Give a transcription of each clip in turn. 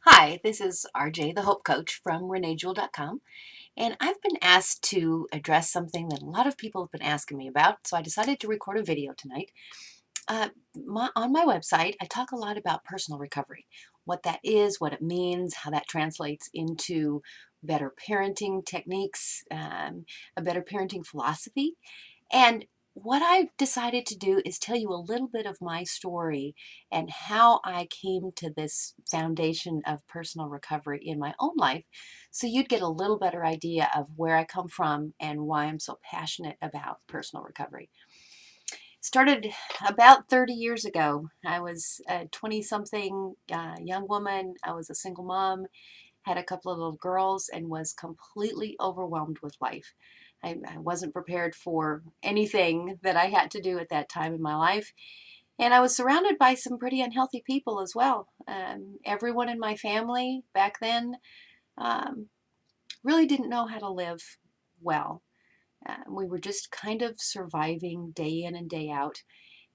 Hi, this is RJ, the Hope Coach from ReneeJewel.com, and I've been asked to address something that a lot of people have been asking me about, so I decided to record a video tonight. On my website, I talk a lot about personal recovery, what that is, what it means, how that translates into better parenting techniques, a better parenting philosophy, and what I've decided to do is tell you a little bit of my story and how I came to this foundation of personal recovery in my own life so you'd get a little better idea of where I come from and why I'm so passionate about personal recovery. Started about 30 years ago. I was a 20-something young woman. I was a single mom, had a couple of little girls, and was completely overwhelmed with life. I wasn't prepared for anything that I had to do at that time in my life. And I was surrounded by some pretty unhealthy people as well. Everyone in my family back then um, really didn't know how to live well. We were just kind of surviving day in and day out.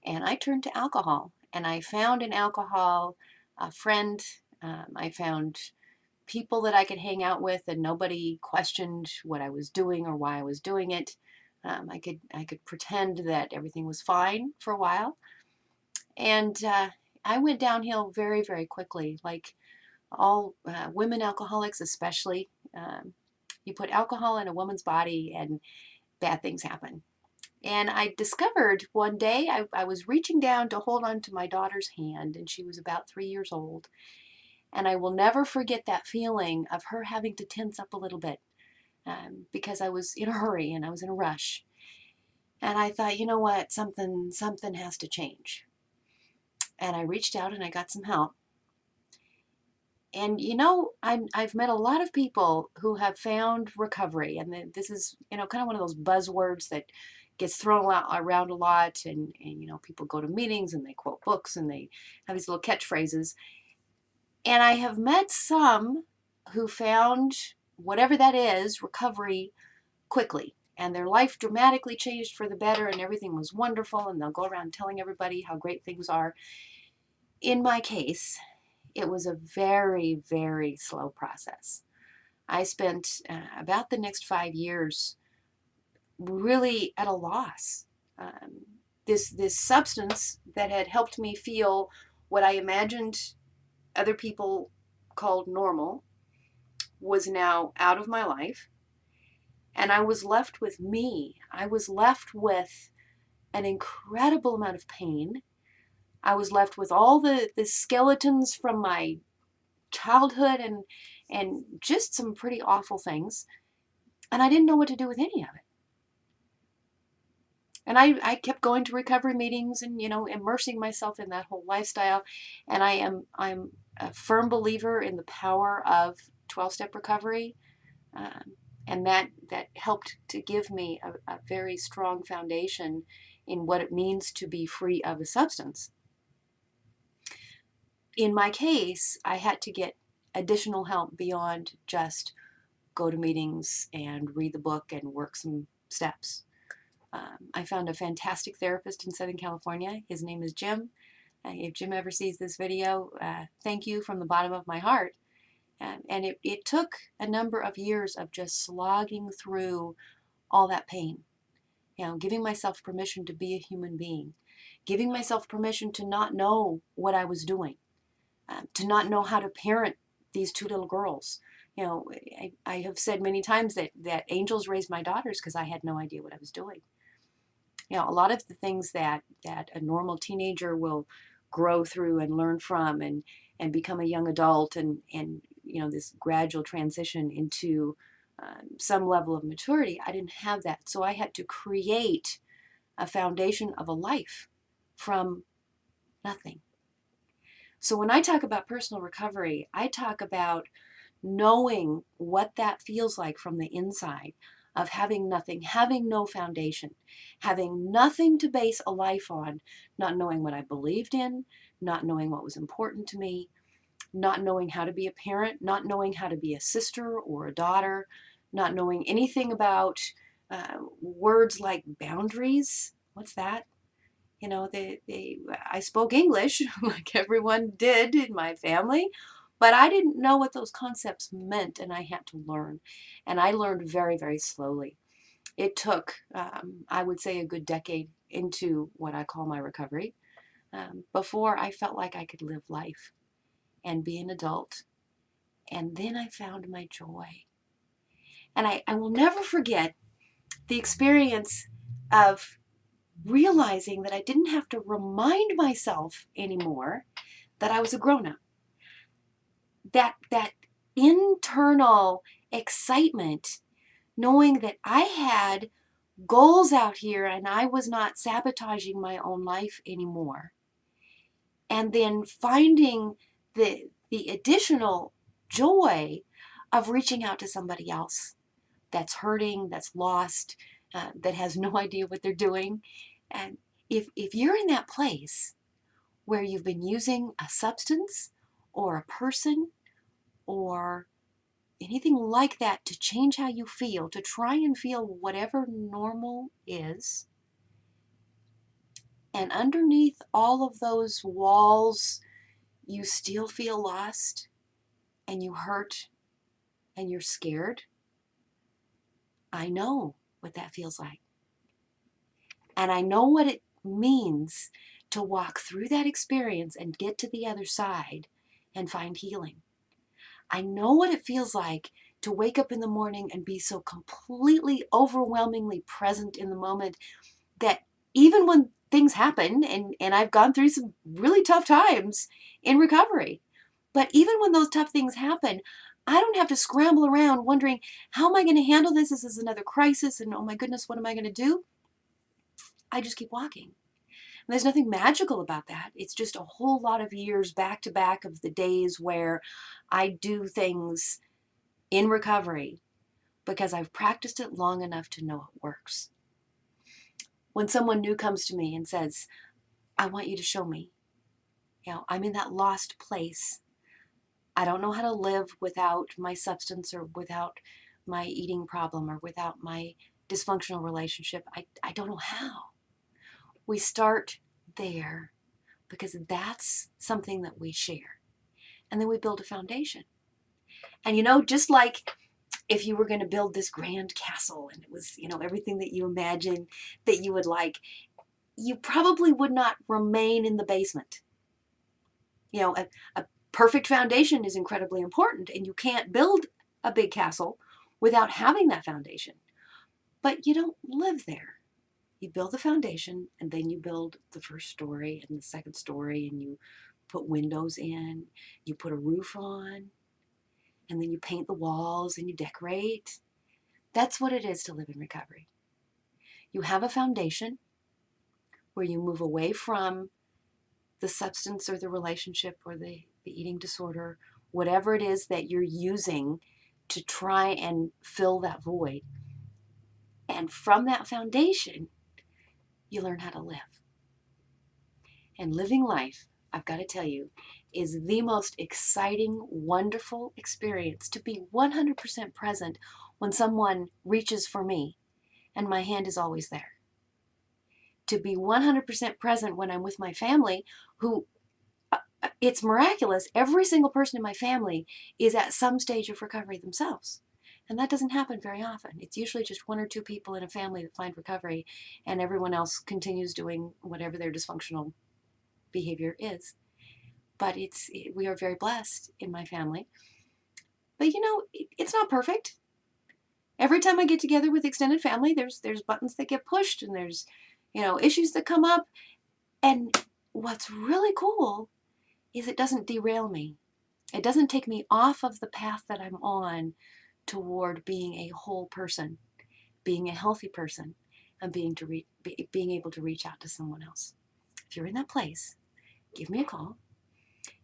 And I turned to alcohol. And I found in alcohol a friend. I found people that I could hang out with, and nobody questioned what I was doing or why I was doing it. I could pretend that everything was fine for a while, and I went downhill very, very quickly. Like all women alcoholics, especially, you put alcohol in a woman's body, and bad things happen. And I discovered one day I was reaching down to hold on to my daughter's hand, and she was about 3 years old. And I will never forget that feeling of her having to tense up a little bit because I was in a hurry and I was in a rush. And I thought, you know what, something has to change. And I reached out and I got some help. And I've met a lot of people who have found recovery, and this is kind of one of those buzzwords that gets thrown around a lot. And people go to meetings and they quote books and they have these little catchphrases. And I have met some who found whatever that is, recovery, quickly. And their life dramatically changed for the better, and everything was wonderful, and they'll go around telling everybody how great things are. In my case, it was a very, very slow process. I spent about the next 5 years really at a loss. Um, this substance that had helped me feel what I imagined other people called normal was now out of my life, and I was left with me. I was left with an incredible amount of pain. I was left with all the skeletons from my childhood and just some pretty awful things. And I didn't know what to do with any of it. And I kept going to recovery meetings and, immersing myself in that whole lifestyle. And I'm a firm believer in the power of 12-step recovery. Um, and that helped to give me a very strong foundation in what it means to be free of a substance. In my case, I had to get additional help beyond just go to meetings and read the book and work some steps. I found a fantastic therapist in Southern California. His name is Jim. If Jim ever sees this video, thank you from the bottom of my heart. And it took a number of years of just slogging through all that pain. Giving myself permission to be a human being, giving myself permission to not know what I was doing, to not know how to parent these two little girls. I have said many times that angels raised my daughters because I had no idea what I was doing. A lot of the things that a normal teenager will grow through and learn from and become a young adult and this gradual transition into some level of maturity, I didn't have that. So I had to create a foundation of a life from nothing. So when I talk about personal recovery, I talk about knowing what that feels like from the inside of having nothing, having no foundation, having nothing to base a life on, not knowing what I believed in, not knowing what was important to me, not knowing how to be a parent, not knowing how to be a sister or a daughter, not knowing anything about words like boundaries. What's that? I spoke English like everyone did in my family, But I didn't know what those concepts meant, and I had to learn. And I learned very, very slowly. It took, I would say, a good decade into what I call my recovery before I felt like I could live life and be an adult. And then I found my joy. And I will never forget the experience of realizing that I didn't have to remind myself anymore that I was a grown-up. That internal excitement, knowing that I had goals out here and I was not sabotaging my own life anymore. And then finding the additional joy of reaching out to somebody else that's hurting, that's lost, that has no idea what they're doing. And if you're in that place where you've been using a substance or a person or anything like that to change how you feel, to try and feel whatever normal is, and underneath all of those walls, you still feel lost and you hurt and you're scared, I know what that feels like. And I know what it means to walk through that experience and get to the other side and find healing. I know what it feels like to wake up in the morning and be so completely, overwhelmingly present in the moment that even when things happen, and I've gone through some really tough times in recovery, but even when those tough things happen, I don't have to scramble around wondering, how am I going to handle this? This is another crisis, and oh my goodness, what am I going to do? I just keep walking. And there's nothing magical about that. It's just a whole lot of years back to back of the days where I do things in recovery because I've practiced it long enough to know it works. When someone new comes to me and says, I want you to show me, I'm in that lost place. I don't know how to live without my substance or without my eating problem or without my dysfunctional relationship. I don't know how. We start there because that's something that we share. And then we build a foundation. And just like if you were going to build this grand castle and it was, everything that you imagine that you would like, you probably would not remain in the basement. A perfect foundation is incredibly important, and you can't build a big castle without having that foundation. But you don't live there. You build the foundation, and then you build the first story and the second story, and you put windows in, you put a roof on, and then you paint the walls and you decorate. That's what it is to live in recovery. You have a foundation where you move away from the substance or the relationship or the eating disorder, whatever it is that you're using to try and fill that void. And from that foundation, you learn how to live. And living life, I've got to tell you, is the most exciting, wonderful experience, to be 100% present when someone reaches for me and my hand is always there. To be 100% present when I'm with my family, who, it's miraculous, every single person in my family is at some stage of recovery themselves. And that doesn't happen very often. It's usually just one or two people in a family that find recovery, and everyone else continues doing whatever their dysfunctional behavior is. But we are very blessed in my family. But it's not perfect. Every time I get together with extended family, there's buttons that get pushed, and there's issues that come up. And what's really cool is it doesn't derail me. It doesn't take me off of the path that I'm on toward being a whole person, being a healthy person, and being able to reach out to someone else. If you're in that place, give me a call.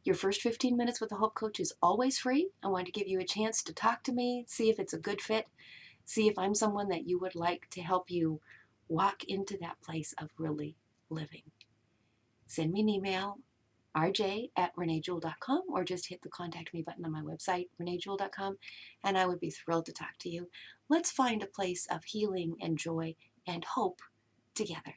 Your first 15 minutes with the Hope Coach is always free. I want to give you a chance to talk to me, see if it's a good fit, see if I'm someone that you would like to help you walk into that place of really living. Send me an email, rj@reneejewel.com, or just hit the contact me button on my website, reneejewel.com, and I would be thrilled to talk to you. Let's find a place of healing and joy and hope together.